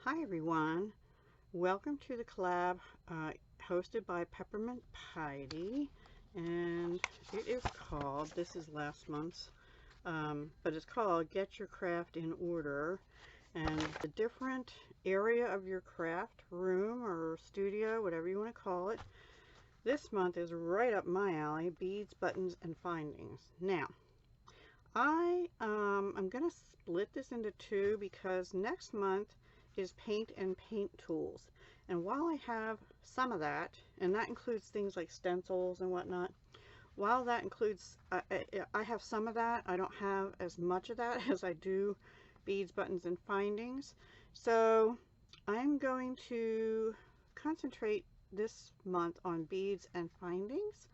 Hi everyone, welcome to the collab hosted by Peppermint Peidi, and it is called, this is last month's, but it's called Get Your Craft in Order. And the different area of your craft room or studio, whatever you want to call it, this month is right up my alley: beads, buttons, and findings. Now, I'm going to split this into two because next month is paint and paint tools. And while I have some of that, and that includes things like stencils and whatnot, while that includes, I have some of that, I don't have as much of that as I do beads, buttons, and findings. So I'm going to concentrate this month on beads and findings.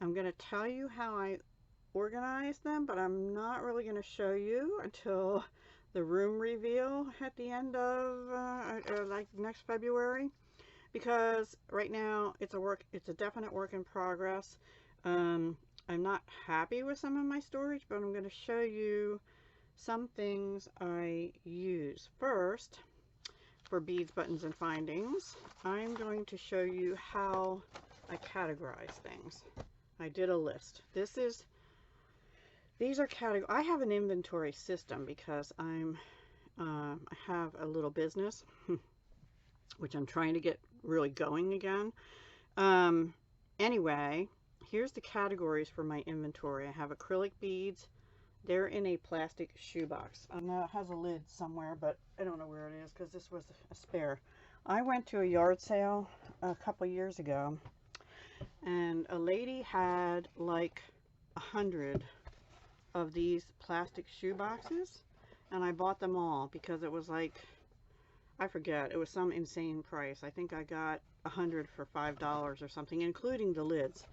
I'm going to tell you how I organize them, but I'm not really going to show you until the room reveal at the end of like next February, because right now it's a definite work in progress. I'm not happy with some of my storage, but I'm going to show you some things I use. First, for beads, buttons, and findings, I'm going to show you how I categorize things. I did a list. These are categories. I have an inventory system because I have a little business, which I'm trying to get really going again. Anyway, here's the categories for my inventory. I have acrylic beads. They're in a plastic shoebox. I know it has a lid somewhere, but I don't know where it is because this was a spare. I went to a yard sale a couple years ago, and a lady had like 100 of these plastic shoe boxes, and I bought them all because it was like, I forget, it was some insane price. I think I got 100 for $5 or something, including the lids.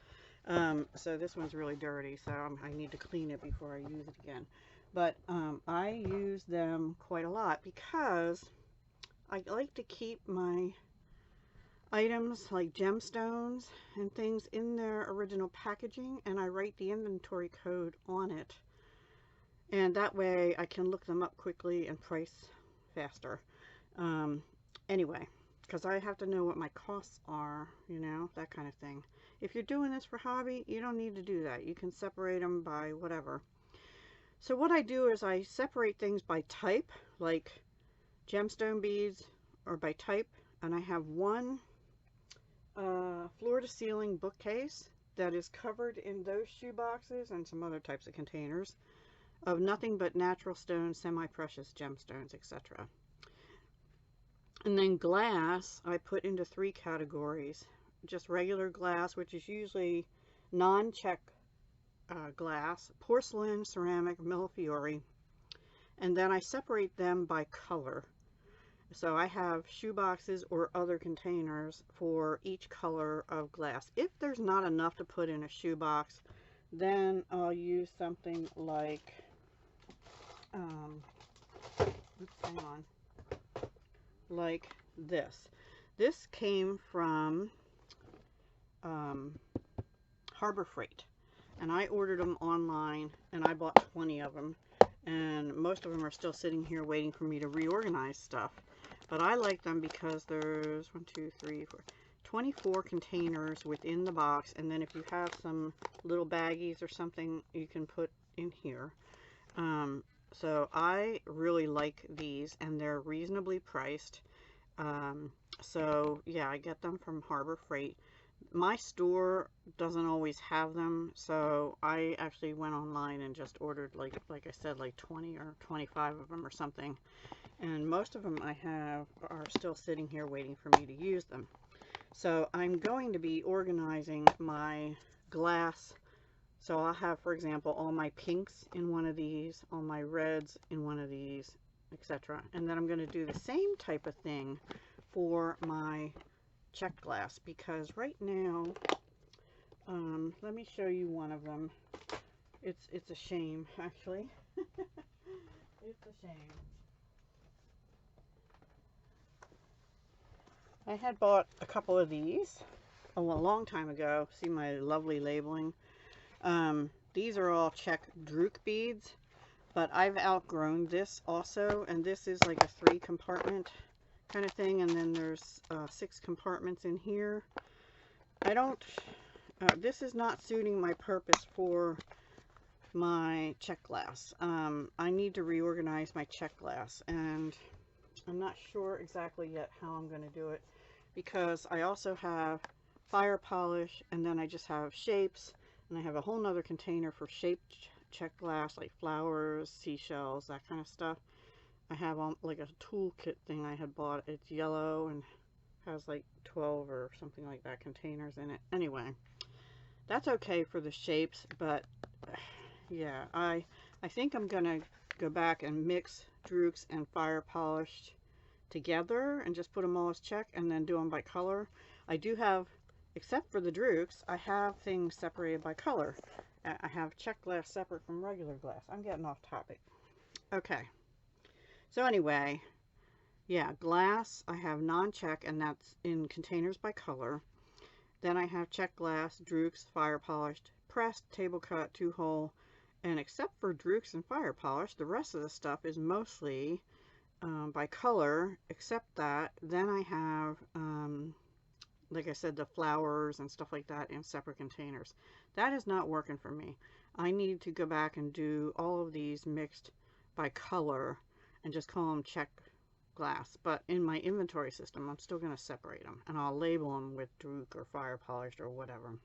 So this one's really dirty, so I need to clean it before I use it again. But I use them quite a lot because I like to keep my items like gemstones and things in their original packaging, and I write the inventory code on it. And that way I can look them up quickly and price faster. Anyway, because I have to know what my costs are, you know, that kind of thing. If you're doing this for hobby, you don't need to do that. You can separate them by whatever. So what I do is I separate things by type, like gemstone beads, or by type, and I have one floor-to-ceiling bookcase that is covered in those shoe boxes and some other types of containers of nothing but natural stones, semi-precious gemstones, etc. And then glass, I put into three categories. Just regular glass, which is usually non-check glass, porcelain, ceramic, millefiori, and then I separate them by color. So I have shoe boxes or other containers for each color of glass. If there's not enough to put in a shoe box, then I'll use something like oops, hang on, like this. This came from Harbor Freight, and I ordered them online, and I bought 20 of them, and most of them are still sitting here waiting for me to reorganize stuff. But I like them because there's 24 containers within the box, and then if you have some little baggies or something, you can put in here. So I really like these, and they're reasonably priced. So yeah, I get them from Harbor Freight. My store doesn't always have them, so I actually went online and just ordered, like I said, like 20 or 25 of them or something. And most of them I have are still sitting here waiting for me to use them. So I'm going to be organizing my glass. So I'll have, for example, all my pinks in one of these, all my reds in one of these, etc. And then I'm going to do the same type of thing for my check glass, because right now, let me show you one of them. It's a shame, actually. It's a shame. I had bought a couple of these a long time ago. See my lovely labeling. These are all check Drook beads, but I've outgrown this also, and this is like a 3-compartment kind of thing. And then there's 6 compartments in here. I don't, this is not suiting my purpose for my check glass. I need to reorganize my check glass, and I'm not sure exactly yet how I'm going to do it, because I also have fire polish, and then I just have shapes, and I have a whole nother container for shaped check glass, like flowers, seashells, that kind of stuff. I have like a toolkit thing I had bought. It's yellow and has like 12 or something like that containers in it. Anyway, that's okay for the shapes, but yeah, I think I'm gonna go back and mix Drukes and fire polished together and just put them all as check and then do them by color. I do have, except for the Drukes, I have things separated by color. I have check glass separate from regular glass. I'm getting off topic. Okay, so anyway, yeah, glass I have non-check, and that's in containers by color. Then I have check glass, Drukes, fire polished, pressed, table cut, 2-hole, and except for Drukes and fire polish, the rest of the stuff is mostly by color, except that. Then I have, like I said, the flowers and stuff like that in separate containers. That is not working for me. I need to go back and do all of these mixed by color and just call them check glass. But in my inventory system, I'm still going to separate them, and I'll label them with Druk or fire polished or whatever.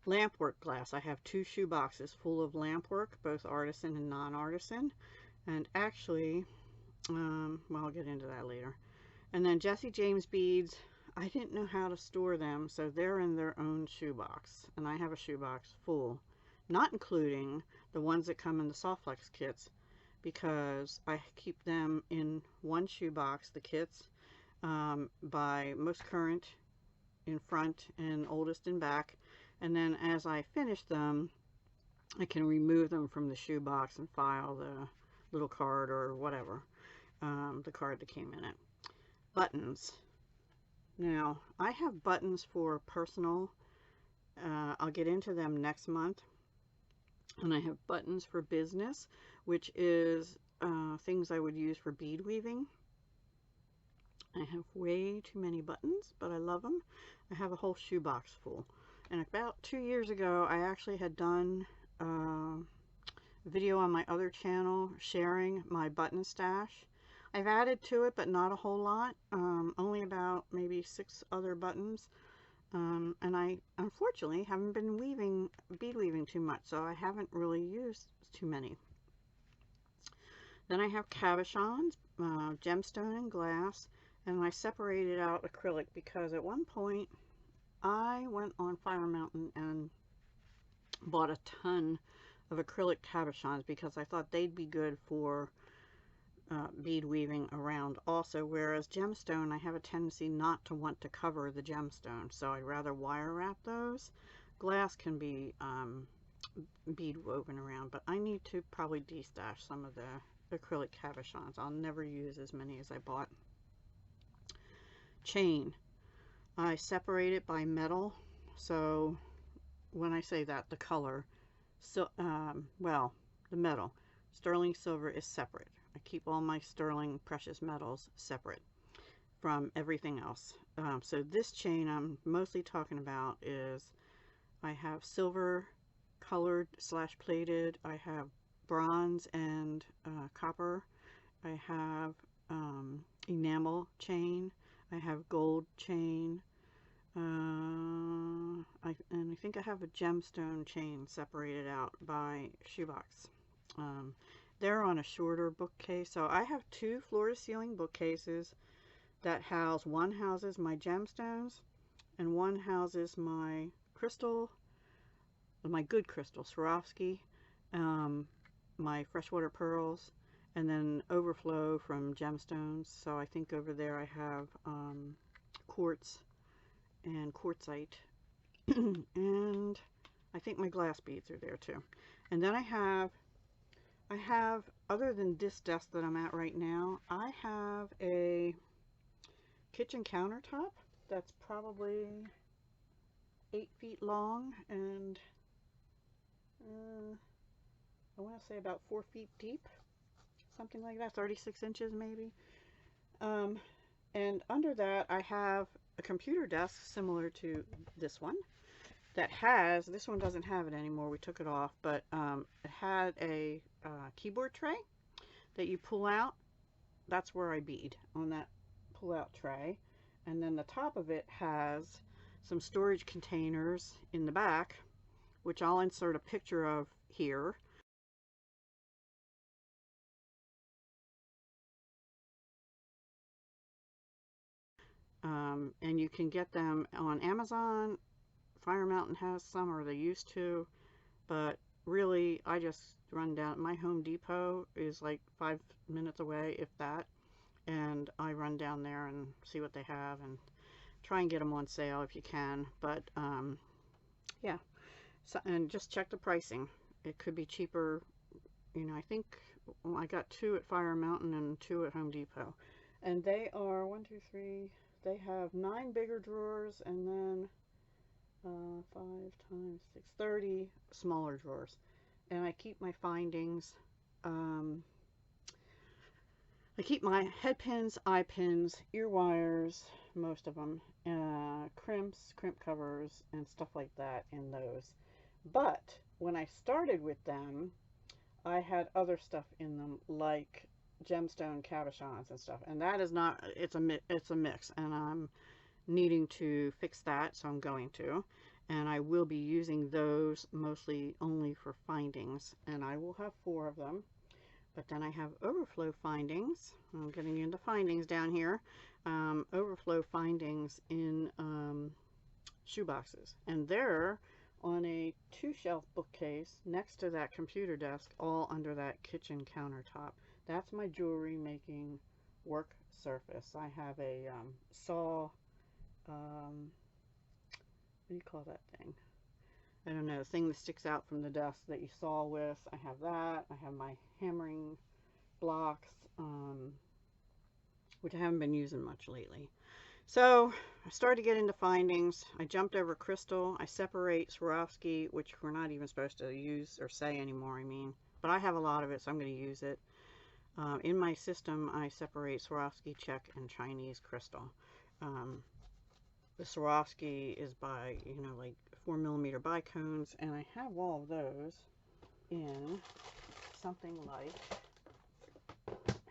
Lampwork glass. I have 2 shoe boxes full of lampwork, both artisan and non-artisan. And actually, well, I'll get into that later. And then Jesse James beads. I didn't know how to store them, so they're in their own shoebox. And I have a shoebox full, not including the ones that come in the Softflex kits, because I keep them in one shoebox, the kits, by most current in front and oldest in back. And then as I finish them, I can remove them from the shoebox and file the little card or whatever, the card that came in it. Buttons. Now, I have buttons for personal. I'll get into them next month. And I have buttons for business, which is things I would use for bead weaving. I have way too many buttons, but I love them. I have a whole shoebox full. And about 2 years ago, I actually had done a video on my other channel sharing my button stash. I've added to it, but not a whole lot. Only about maybe 6 other buttons. And I unfortunately haven't been bead weaving too much, so I haven't really used too many. Then I have cabochons, gemstone and glass, and I separated out acrylic because at one point I went on Fire Mountain and bought a ton of acrylic cabochons because I thought they'd be good for bead weaving around also, whereas gemstone, I have a tendency not to want to cover the gemstone, so I'd rather wire wrap those. Glass can be bead woven around, but I need to probably destash some of the acrylic cabochons. I'll never use as many as I bought. Chain. I separate it by metal, so when I say that, the color, so well, the metal, sterling silver is separate. I keep all my sterling precious metals separate from everything else. So this chain I'm mostly talking about is, I have silver colored / plated, I have bronze and copper, I have enamel chain, I have gold chain, and I think I have a gemstone chain separated out by shoebox. They're on a shorter bookcase, so I have 2 floor-to-ceiling bookcases that house, one houses my gemstones and one houses my crystal, my good crystal, Swarovski, my freshwater pearls, and then overflow from gemstones. So I think over there I have quartz and quartzite, and I think my glass beads are there too. And then I have, other than this desk that I'm at right now, I have a kitchen countertop that's probably 8 feet long and I want to say about 4 feet deep, something like that, 36 inches maybe. And under that, I have a computer desk similar to this one that has, this one doesn't have it anymore, we took it off, but it had a keyboard tray that you pull out. That's where I bead, on that pull out tray. And then the top of it has some storage containers in the back, which I'll insert a picture of here. And you can get them on Amazon. Fire Mountain has some, or they used to, but really I just run down. My Home Depot is like 5 minutes away, if that, and I run down there and see what they have and try and get them on sale if you can. But yeah, so, and just check the pricing. It could be cheaper. You know, I think I got 2 at Fire Mountain and 2 at Home Depot, and they are 1, 2, 3. They have 9 bigger drawers, and then 5 times 6, 30 smaller drawers. And I keep my findings. I keep my head pins, eye pins, ear wires, most of them, crimps, crimp covers, and stuff like that in those. But when I started with them, I had other stuff in them, like gemstone cabochons and stuff, and that is not, it's a mix, and I'm needing to fix that, so I'm going to, and I will be using those mostly only for findings, and I will have 4 of them. But then I have overflow findings. I'm getting into findings down here. Overflow findings in shoe boxes, and they're on a 2-shelf bookcase next to that computer desk, all under that kitchen countertop. That's my jewelry making work surface. I have a saw, what do you call that thing? I don't know, the thing that sticks out from the desk that you saw with. I have that. I have my hammering blocks, which I haven't been using much lately. So I started to get into findings. I jumped over crystal. I separate Swarovski, which we're not even supposed to use or say anymore, I mean. But I have a lot of it, so I'm going to use it. In my system, I separate Swarovski, Czech, and Chinese crystal. The Swarovski is by, you know, like 4mm bicones, and I have all of those in something like,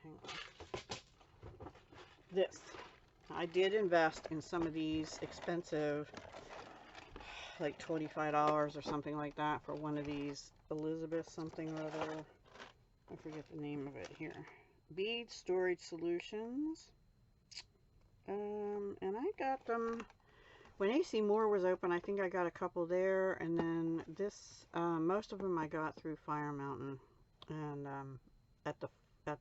hang on, this. I did invest in some of these expensive, like $25 or something like that, for one of these Elizabeth something or other. I forget the name of it here. Bead Storage Solutions. And I got them when AC Moore was open. I think I got a couple there, and then this, most of them I got through Fire Mountain, and at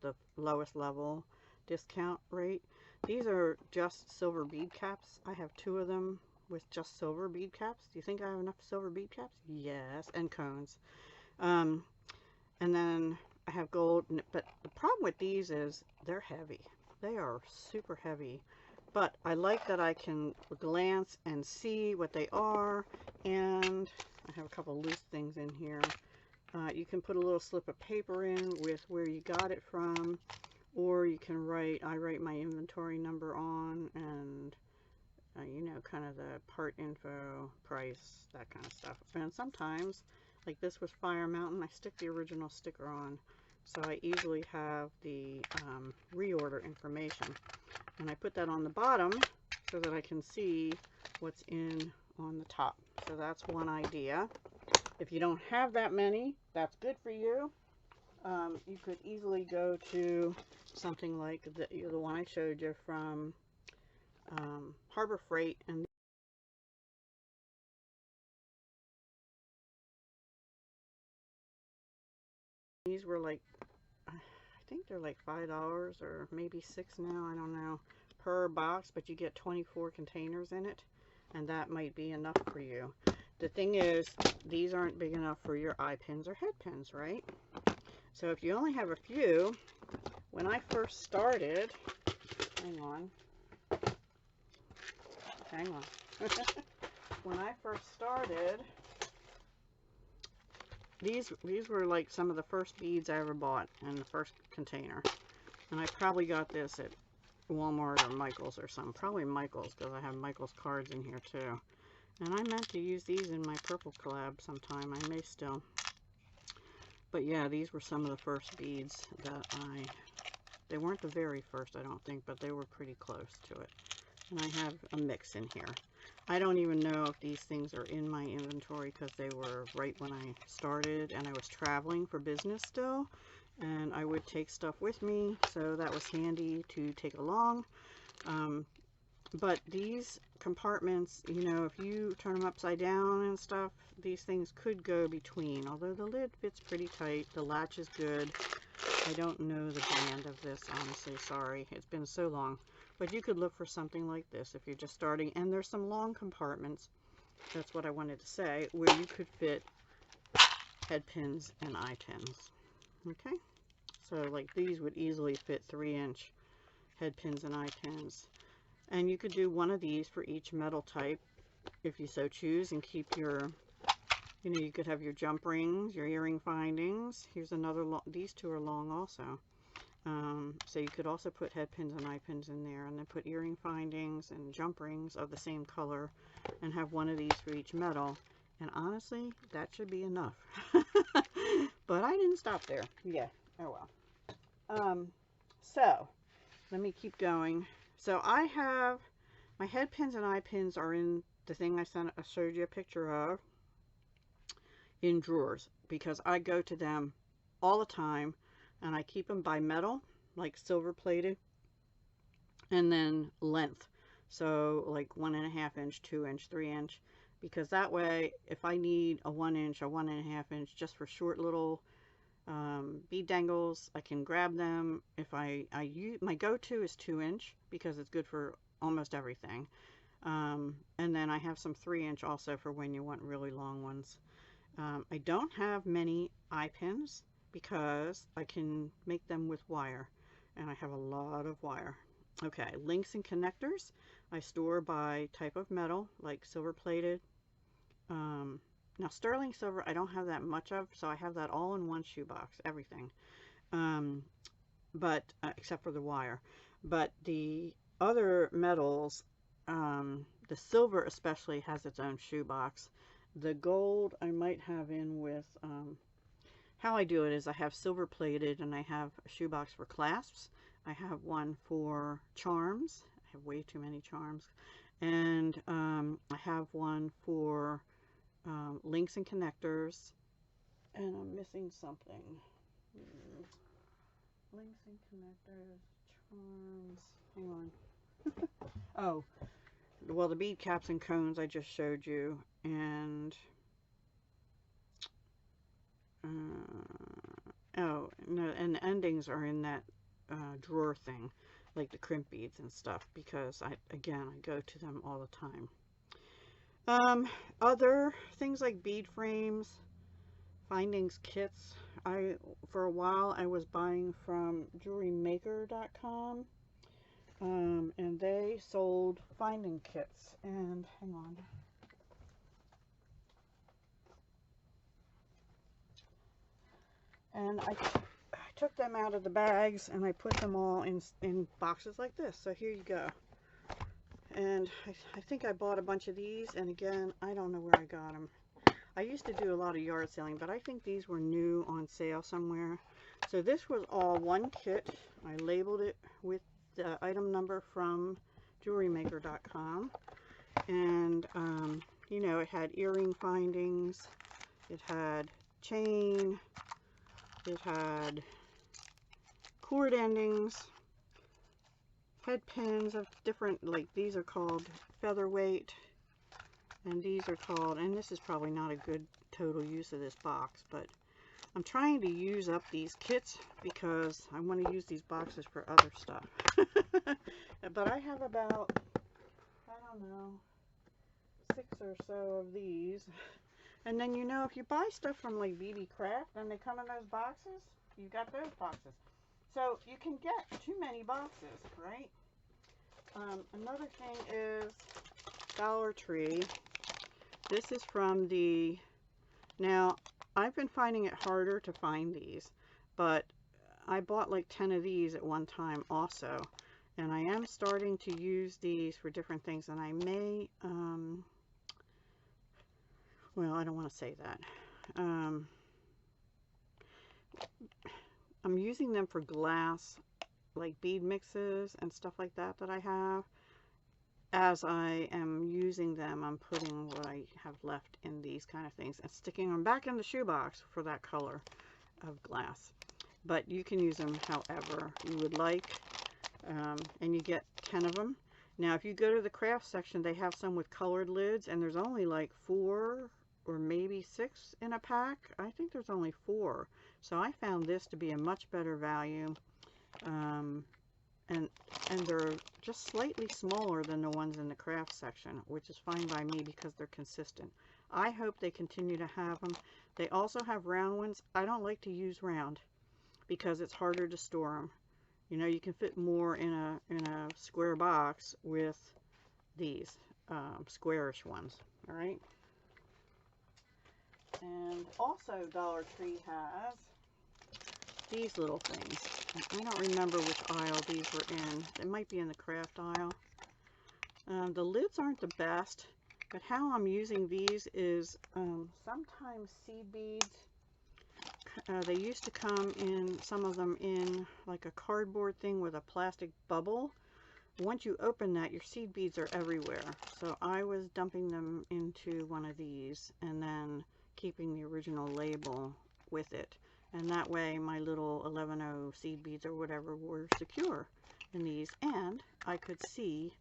the lowest level discount rate. These are just silver bead caps. I have 2 of them with just silver bead caps. Do you think I have enough silver bead caps? Yes, and cones. And then I have gold, but the problem with these is they're heavy. They are super heavy. But I like that I can glance and see what they are, and I have a couple loose things in here. You can put a little slip of paper in with where you got it from, or you can write, I write my inventory number on, and you know, kind of the part info, price, that kind of stuff. And sometimes, like this was Fire Mountain, I stick the original sticker on, so I easily have the reorder information. And I put that on the bottom so that I can see what's in on the top. So that's one idea. If you don't have that many, that's good for you. You could easily go to something like the one I showed you from Harbor Freight, and these were like, I think they're like $5 or maybe $6 now, I don't know, per box, but you get 24 containers in it, and that might be enough for you. The thing is, these aren't big enough for your eye pins or head pins, right? So if you only have a few, when I first started, hang on, when I first started, these were like some of the first beads I ever bought in the first container, and I probably got this at Walmart or Michael's or something. Probably Michael's, because I have Michael's cards in here too. And I meant to use these in my purple collab sometime. I may still. But yeah, these were some of the first beads that they weren't the very first, I don't think, but they were pretty close to it. And I have a mix in here. I don't even know if these things are in my inventory because they were right when I started and I was traveling for business still. And I would take stuff with me, so that was handy to take along. But these compartments, you know, if you turn them upside down and stuff, these things could go between. Although the lid fits pretty tight, the latch is good. I don't know the brand of this, honestly, sorry. It's been so long. But you could look for something like this if you're just starting. And there's some long compartments, that's what I wanted to say, where you could fit head pins and eye pins. Okay? So like these would easily fit 3-inch head pins and eye pins. And you could do one of these for each metal type if you so choose, and keep your, you know, you could have your jump rings, your earring findings. Here's another, these two are long also. So you could also put head pins and eye pins in there, and then put earring findings and jump rings of the same color, and have one of these for each metal. And honestly, that should be enough. But I didn't stop there. Yeah, oh well. So let me keep going. So I have my head pins and eye pins are in the thing I showed you a picture of, in drawers, because I go to them all the time, and I keep them by metal, like silver plated, and then length, so like 1.5 inch, 2 inch, 3 inch, because that way if I need a 1 inch, a 1.5 inch, just for short little bead dangles, I can grab them. If I use, my go-to is 2 inch because it's good for almost everything, and then I have some 3 inch also for when you want really long ones. I don't have many eye pins because I can make them with wire, and I have a lot of wire. Okay, links and connectors I store by type of metal, like silver plated. Now sterling silver I don't have that much of, so I have that all in one shoebox, everything, but except for the wire. But the other metals, the silver especially has its own shoebox. The gold I might have in with, how I do it is I have silver plated, and I have a shoebox for clasps. I have one for charms. I have way too many charms. And I have one for links and connectors. And I'm missing something. Links and connectors, charms, hang on. Oh, well, the bead caps and cones I just showed you, and oh no, and the endings are in that drawer thing, like the crimp beads and stuff, because I go to them all the time. Other things like bead frames, findings kits. For a while I was buying from jewelrymaker.com, and they sold finding kits. And hang on, and I took them out of the bags and I put them all in boxes like this. So here you go. And I think I bought a bunch of these, and again, I don't know where I got them. I used to do a lot of yard selling, but I think these were new on sale somewhere. So this was all one kit. I labeled it with the item number from jewelrymaker.com. And, you know, it had earring findings, it had chain, it had cord endings, head pins of different, like these are called featherweight, and these are called, and this is probably not a good total use of this box, but I'm trying to use up these kits because I want to use these boxes for other stuff. But I have about, I don't know, 6 or so of these. And then, you know, if you buy stuff from like BB Craft and they come in those boxes, you got those boxes. So you can get too many boxes, right? Another thing is Dollar Tree. This is from the, now I've been finding it harder to find these, but I bought like 10 of these at one time also, And I am starting to use these for different things, and I may, well, I don't want to say that. I'm using them for glass, like bead mixes and stuff like that I have. As I am using them, I'm putting what I have left in these kind of things and sticking them back in the shoebox for that color of glass. But you can use them however you would like, and you get 10 of them. Now if you go to the craft section, they have some with colored lids, and there's only like 4 or maybe 6 in a pack. I think there's only 4. So I found this to be a much better value, and they're just slightly smaller than the ones in the craft section, which is fine by me because they're consistent. I hope they continue to have them. They also have round ones. I don't like to use round because it's harder to store them. You know, you can fit more in a square box with these squarish ones. All right. And also Dollar Tree has these little things. I don't remember which aisle these were in. It might be in the craft aisle. The lids aren't the best, but how I'm using these is sometimes seed beads. They used to come in, some of them in like a cardboard thing with a plastic bubble. Once you open that, your seed beads are everywhere. So I was dumping them into one of these and then keeping the original label with it. And that way my little 11-0 seed beads or whatever were secure in these, and I could see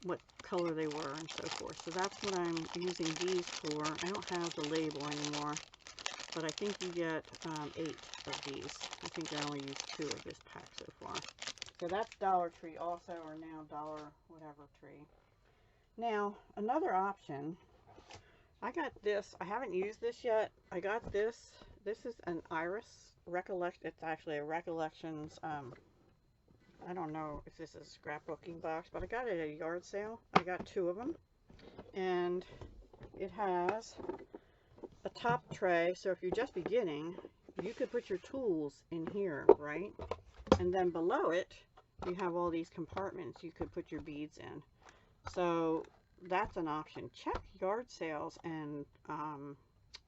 what color they were and so forth. So that's what I'm using these for. I don't have the label anymore, but I think you get 8 of these. I think I only used 2 of this pack so far. So that's Dollar Tree also, or now Dollar whatever Tree. Now another option, I got this. I haven't used this yet. I got this. This is an Iris Recollection. It's actually a Recollections. I don't know if this is a scrapbooking box, but I got it at a yard sale. I got 2 of them. And it has a top tray. So if you're just beginning, you could put your tools in here, right? And then below it, you have all these compartments you could put your beads in. So that's an option. Check yard sales and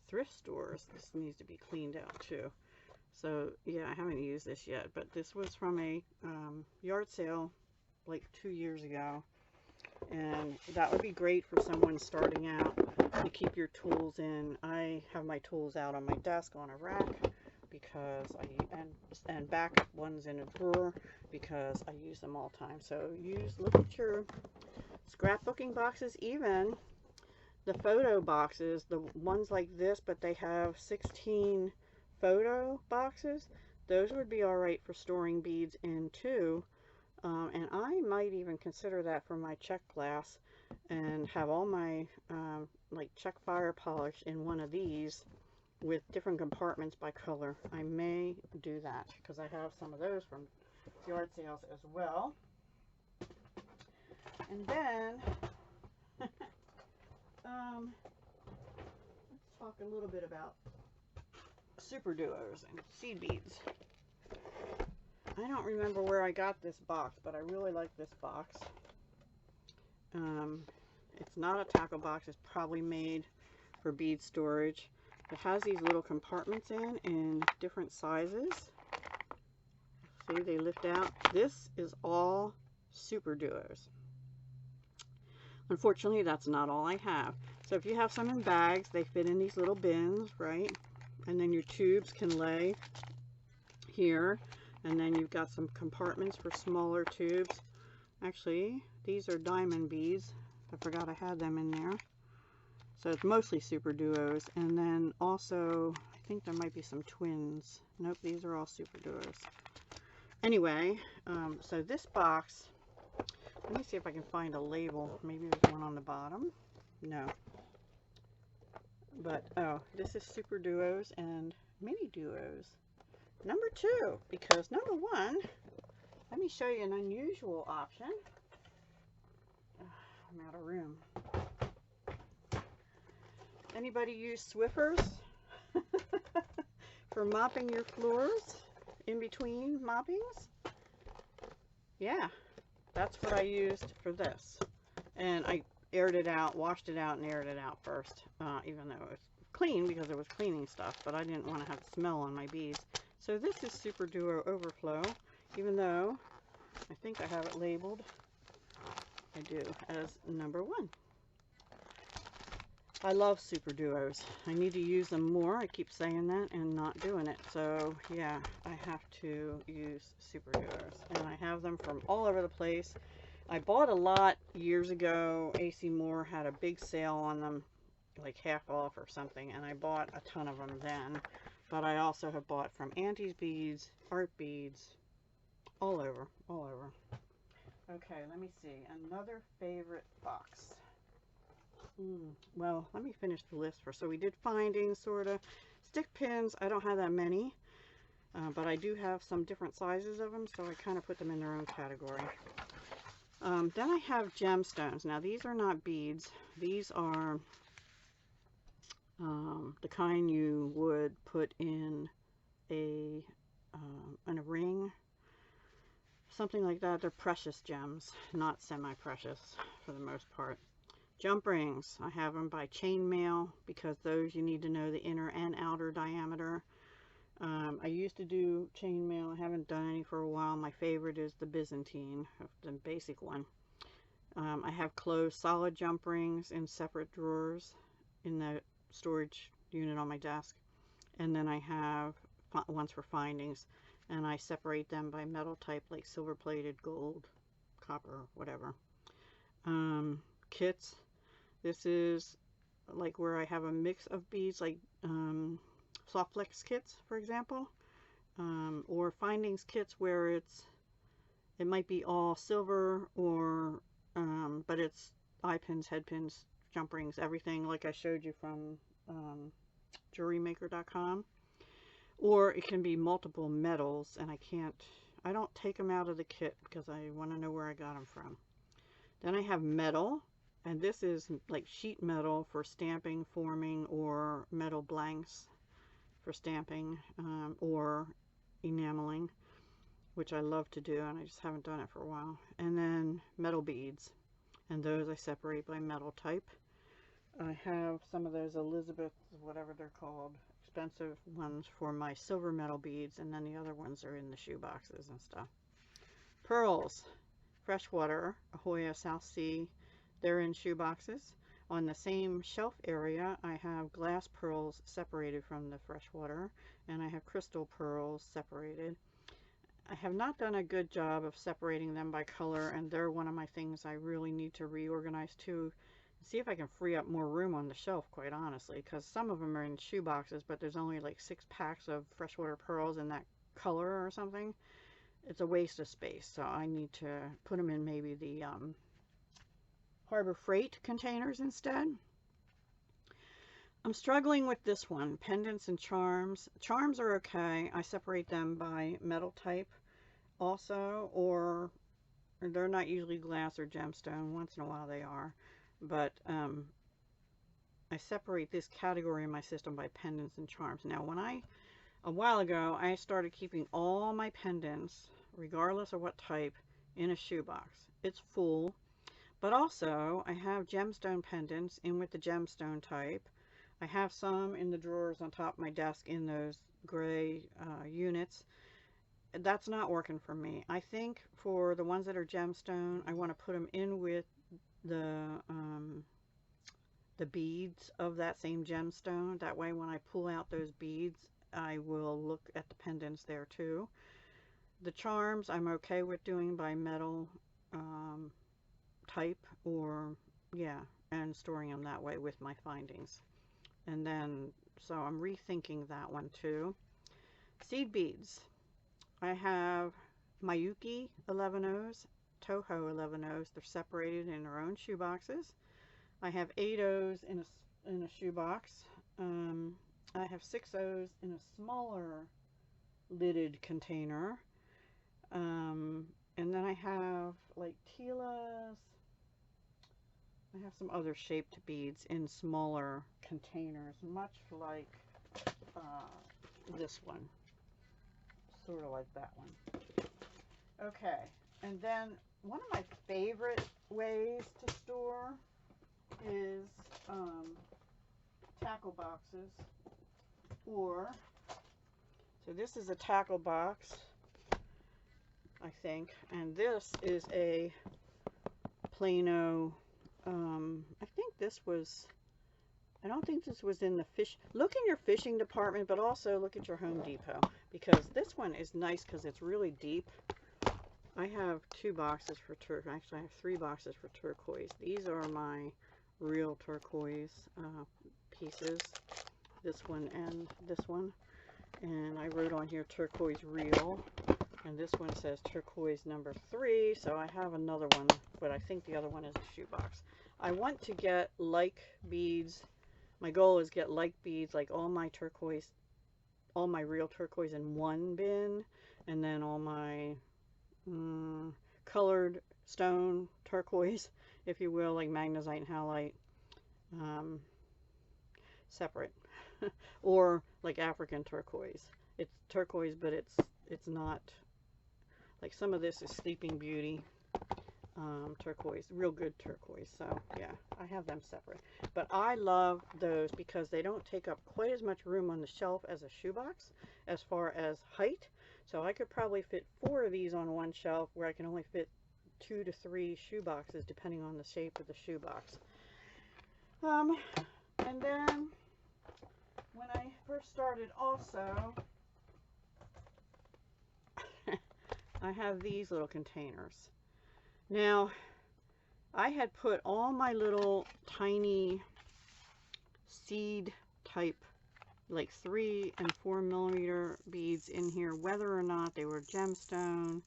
thrift stores. This needs to be cleaned out too. So yeah, I haven't used this yet, but this was from a yard sale like 2 years ago, and that would be great for someone starting out to keep your tools in. I have my tools out on my desk on a rack because and backup ones in a drawer because I use them all the time. So look at your scrapbooking boxes, even the photo boxes, the ones like this, but they have 16 photo boxes. Those would be all right for storing beads in too. And I might even consider that for my check glass and have all my like check fire polish in one of these with different compartments by color. I may do that because I have some of those from yard sales as well. And then let's talk a little bit about super duos and seed beads. I don't remember where I got this box, but I really like this box. It's not a tackle box. It's probably made for bead storage. It has these little compartments in different sizes. See, they lift out. This is all super duos. Unfortunately, that's not all I have. So if you have some in bags, they fit in these little bins, right? And then your tubes can lay here. And then you've got some compartments for smaller tubes. Actually, these are diamond beads. I forgot I had them in there. So it's mostly super duos. And then also, I think there might be some twins. Nope, these are all super duos. Anyway, so this box, let me see if I can find a label. Maybe there's one on the bottom. No. But, oh, this is super duos and mini duos. Number 2, because number 1, let me show you an unusual option. I'm out of room. Anybody use Swiffers for mopping your floors in between moppings? yeah, that's what I used for this. And I aired it out, washed it out, and aired it out first, even though it was clean because it was cleaning stuff, but I didn't want to have the smell on my beads. So this is Super Duo Overflow, even though I think I have it labeled, I do, as number 1. I love Super Duos. I need to use them more. I keep saying that and not doing it. So yeah, I have to use Super Duos. And I have them from all over the place. I bought a lot years ago. AC Moore had a big sale on them, like half off or something. And I bought a ton of them then. But I also have bought from Auntie's Beads, Art Beads, all over, all over. Okay, let me see. Another favorite box. Well, let me finish the list first. So we did findings, sort of. Stick pins, I don't have that many, but I do have some different sizes of them, so I kind of put them in their own category. Then I have gemstones. Now, these are not beads. These are the kind you would put in a ring, something like that. They're precious gems, not semi-precious for the most part. Jump rings, I have them by chainmail because those you need to know the inner and outer diameter. I used to do chainmail. I haven't done any for a while. My favorite is the Byzantine, the basic one. I have closed solid jump rings in separate drawers in the storage unit on my desk. And then I have ones for findings, and I separate them by metal type, like silver plated, gold, copper, whatever. Kits. This is like where I have a mix of beads, like soft flex kits, for example, or findings kits where it might be all silver, or but it's eye pins, head pins, jump rings, everything like I showed you from jewelrymaker.com. Or it can be multiple metals, and I don't take them out of the kit because I want to know where I got them from. Then I have metal. And this is like sheet metal for stamping, forming, or metal blanks for stamping, or enameling, which I love to do, and I just haven't done it for a while. And then metal beads, and those I separate by metal type. I have some of those Elizabeth, whatever they're called, expensive ones for my silver metal beads, and then the other ones are in the shoe boxes and stuff. Pearls, freshwater, Ahoya South Sea. They're in shoe boxes. On the same shelf area, I have glass pearls separated from the freshwater, and I have crystal pearls separated. I have not done a good job of separating them by color, and they're one of my things I really need to reorganize too. See if I can free up more room on the shelf, quite honestly, because some of them are in shoe boxes, but there's only like 6 packs of freshwater pearls in that color or something. It's a waste of space, so I need to put them in maybe the Harbor Freight containers instead. I'm struggling with this one, pendants and charms. Charms are okay. I separate them by metal type also, or they're not usually glass or gemstone. Once in a while they are, but I separate this category in my system by pendants and charms. Now, a while ago, I started keeping all my pendants, regardless of what type, in a shoebox. It's full. But also, I have gemstone pendants in with the gemstone type. I have some in the drawers on top of my desk in those gray units. That's not working for me. I think for the ones that are gemstone, I want to put them in with the beads of that same gemstone. That way, when I pull out those beads, I will look at the pendants there too. The charms, I'm okay with doing by metal type, or and storing them that way with my findings. And then so I'm rethinking that one too. Seed beads, I have Miyuki 11-Os, Toho 11-Os. They're separated in their own shoe boxes. I have 8-Os in a shoe box. I have 6-Os in a smaller lidded container. And then I have like Tila's. I have some other shaped beads in smaller containers, much like this one. Sort of like that one. Okay, And then one of my favorite ways to store is tackle boxes. Or, so this is a tackle box, I think, and this is a Plano, I think this was, I don't think this was in the fish, look in your fishing department, but also look at your Home Depot, because this one is nice because it's really deep. I have 2 boxes for turquoise, actually I have 3 boxes for turquoise. These are my real turquoise pieces, this one and this one, and I wrote on here turquoise real, and this one says turquoise number 3, so I have another one, but I think the other one is a shoebox. I want to get like beads. My goal is get like beads, like all my turquoise, all my real turquoise in one bin, and then all my colored stone turquoise, if you will, like magnesite and halite, separate. Or like African turquoise. It's turquoise, but it's not, like some of this is Sleeping Beauty turquoise, real good turquoise. So yeah, I have them separate. But I love those because they don't take up quite as much room on the shelf as a shoebox as far as height. So I could probably fit 4 of these on one shelf where I can only fit 2 to 3 shoeboxes depending on the shape of the shoebox. And then when I first started also, I have these little containers. Now, I had put all my little tiny seed type, like 3 and 4 millimeter beads in here, whether or not they were gemstone.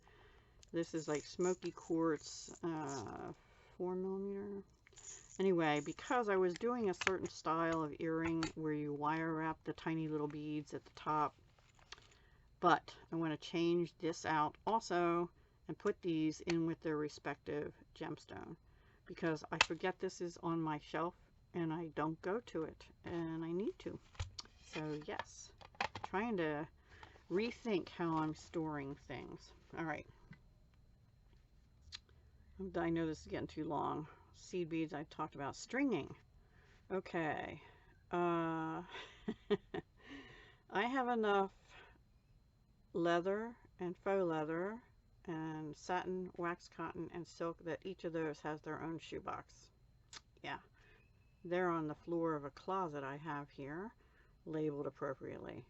This is like smoky quartz, 4 millimeter. Anyway, because I was doing a certain style of earring where you wire wrap the tiny little beads at the top, but I want to change this out also and put these in with their respective gemstone, because I forget this is on my shelf and I don't go to it, and I need to. So yes, trying to rethink how I'm storing things. All right, I know this is getting too long. Seed beads I talked about. Stringing. Okay. I have enough leather and faux leather and satin, wax cotton, and silk that each of those has their own shoebox. Yeah. They're on the floor of a closet I have here, labeled appropriately.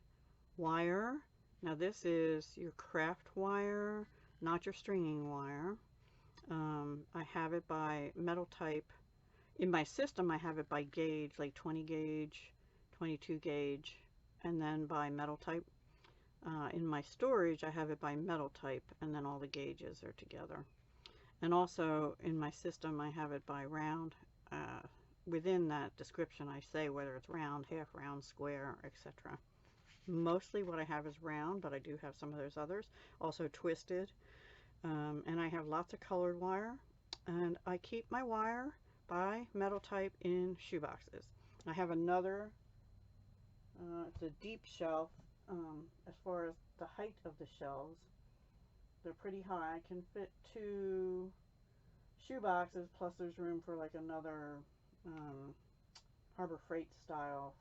Wire. Now this is your craft wire, not your stringing wire. I have it by metal type. In my system, I have it by gauge, like 20 gauge, 22 gauge, and then by metal type. In my storage, I have it by metal type, and then all the gauges are together. And also in my system, I have it by round. Within that description, I say whether it's round, half round, square, etc. Mostly what I have is round, but I do have some of those others. Also twisted. And I have lots of colored wire, and I keep my wire by metal type in shoe boxes. I have another, it's a deep shelf. As far as the height of the shelves, they're pretty high. I can fit 2 shoe boxes, plus there's room for like another Harbor Freight style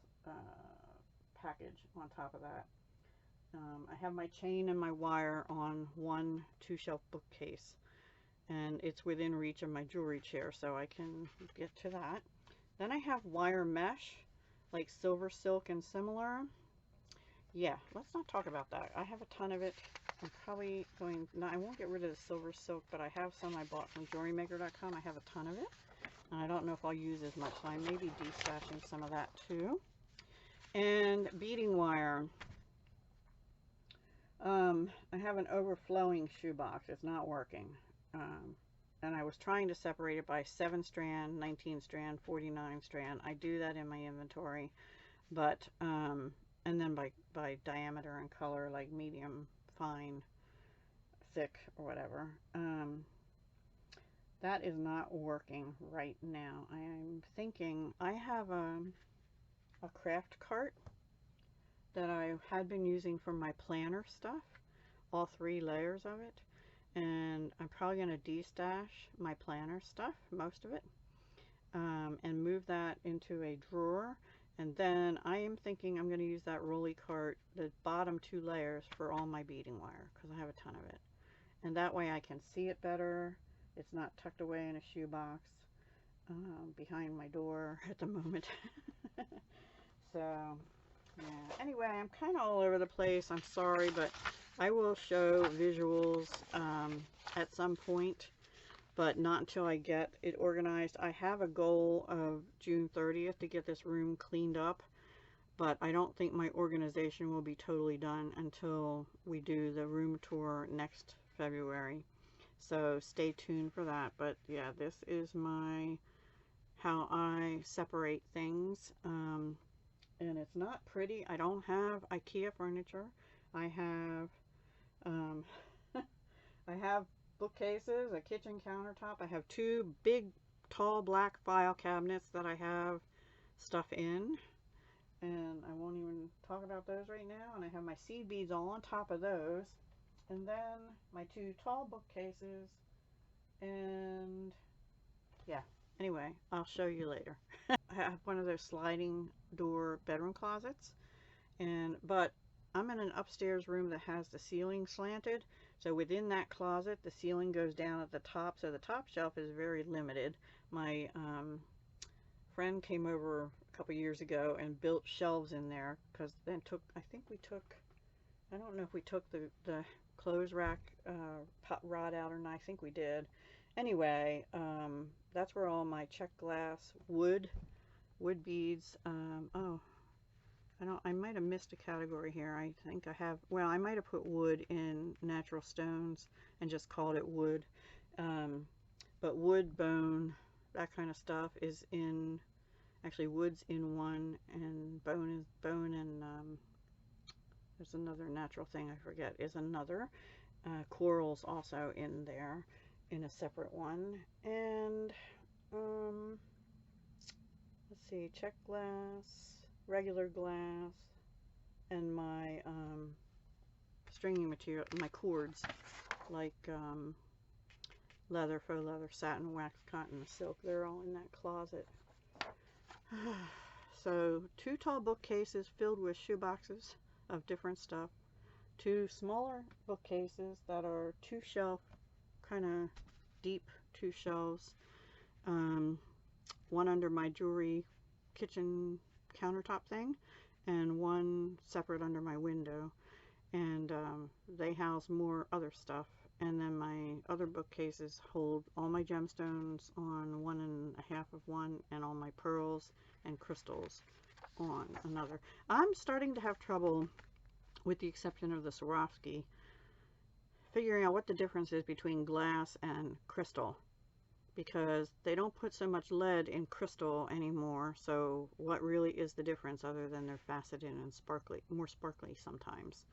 package on top of that. I have my chain and my wire on one 2-shelf bookcase, and it's within reach of my jewelry chair, so I can get to that. Then I have wire mesh, like silver silk and similar. Yeah, let's not talk about that. I have a ton of it. I'm probably going, no, I won't get rid of the silver silk, but I have some I bought from jewelrymaker.com. I have a ton of it, and I don't know if I'll use as much, so I may be destashing some of that too. And beading wire. I have an overflowing shoebox. It's not working. And I was trying to separate it by 7 strand, 19 strand, 49 strand. I do that in my inventory, but, and then by diameter and color, like medium, fine, thick, or whatever. That is not working right now. I am thinking, I have a craft cart that I had been using for my planner stuff, all 3 layers of it, and I'm probably going to de-stash my planner stuff, most of it, and move that into a drawer. And then I am thinking I'm going to use that rolly cart, the bottom 2 layers, for all my beading wire, because I have a ton of it. And that way I can see it better. It's not tucked away in a shoebox behind my door at the moment. So, yeah. Anyway, I'm kind of all over the place. I'm sorry, but I will show visuals at some point, but not until I get it organized. I have a goal of June 30th to get this room cleaned up, but I don't think my organization will be totally done until we do the room tour next February. So stay tuned for that. But yeah, this is how I separate things. And it's not pretty. I don't have IKEA furniture. I have I have bookcases, a kitchen countertop. I have 2 big, tall, black file cabinets that I have stuff in, and I won't even talk about those right now. And I have my seed beads all on top of those, and then my 2 tall bookcases, and yeah. Anyway, I'll show you later. I have one of those sliding door bedroom closets, but I'm in an upstairs room that has the ceiling slanted, so within that closet the ceiling goes down at the top, so the top shelf is very limited. My friend came over a couple years ago and built shelves in there, because then I don't know if we took the clothes rack rod out or not. I think we did. Anyway, that's where all my check glass wood beads. Oh, I might have missed a category here. I think I have. Well, I might have put wood in natural stones and just called it wood. But wood, bone, that kind of stuff is in. Actually, wood's in one, and bone and there's another natural thing I forget is another. Coral's also in there in a separate one. And let's see, check glass, regular glass, and my stringing material, my cords, like leather, faux leather, satin, wax, cotton, silk, they're all in that closet. So 2 tall bookcases filled with shoe boxes of different stuff, 2 smaller bookcases that are 2 shelf, kind of deep 2 shelves, one under my jewelry kitchen countertop thing, and one separate under my window, and they house more other stuff. And then my other bookcases hold all my gemstones on 1.5 of one, and all my pearls and crystals on another. I'm starting to have trouble, with the exception of the Swarovski, figuring out what the difference is between glass and crystal, because they don't put so much lead in crystal anymore. So what really is the difference, other than they're faceted and sparkly, more sparkly sometimes?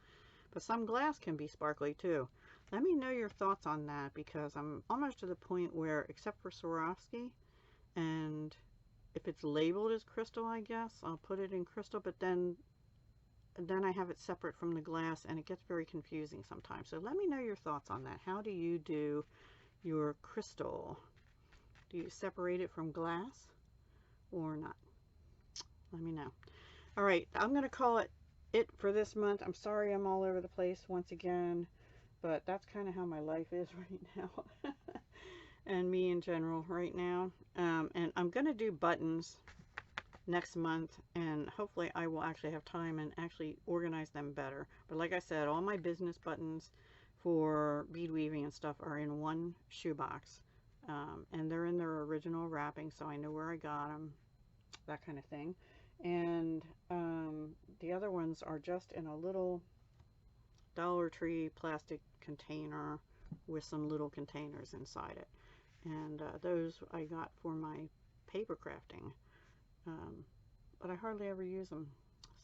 But some glass can be sparkly too. Let me know your thoughts on that, because I'm almost to the point where, except for Swarovski, and if it's labeled as crystal, I guess I'll put it in crystal, but then I have it separate from the glass, and it gets very confusing sometimes. So let me know your thoughts on that. How do you do your crystal? Do you separate it from glass or not? Let me know. All right, I'm going to call it for this month. I'm sorry I'm all over the place once again, but that's kind of how my life is right now. And me in general right now. And I'm going to do buttons next month, and hopefully I will actually have time and actually organize them better. But like I said, all my business buttons for bead weaving and stuff are in one shoebox, and they're in their original wrapping, so I know where I got them, that kind of thing. And the other ones are just in a little Dollar Tree plastic container with some little containers inside it, and those I got for my paper crafting, but I hardly ever use them.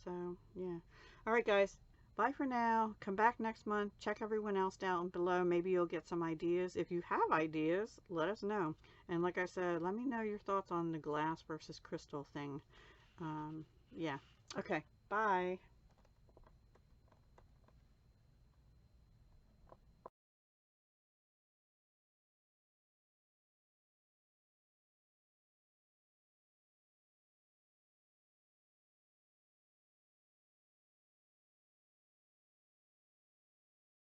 So yeah. All right guys, bye for now. Come back next month. Check everyone else down below. Maybe you'll get some ideas. If you have ideas, let us know. And like I said, let me know your thoughts on the glass versus crystal thing. Yeah. Okay. Bye.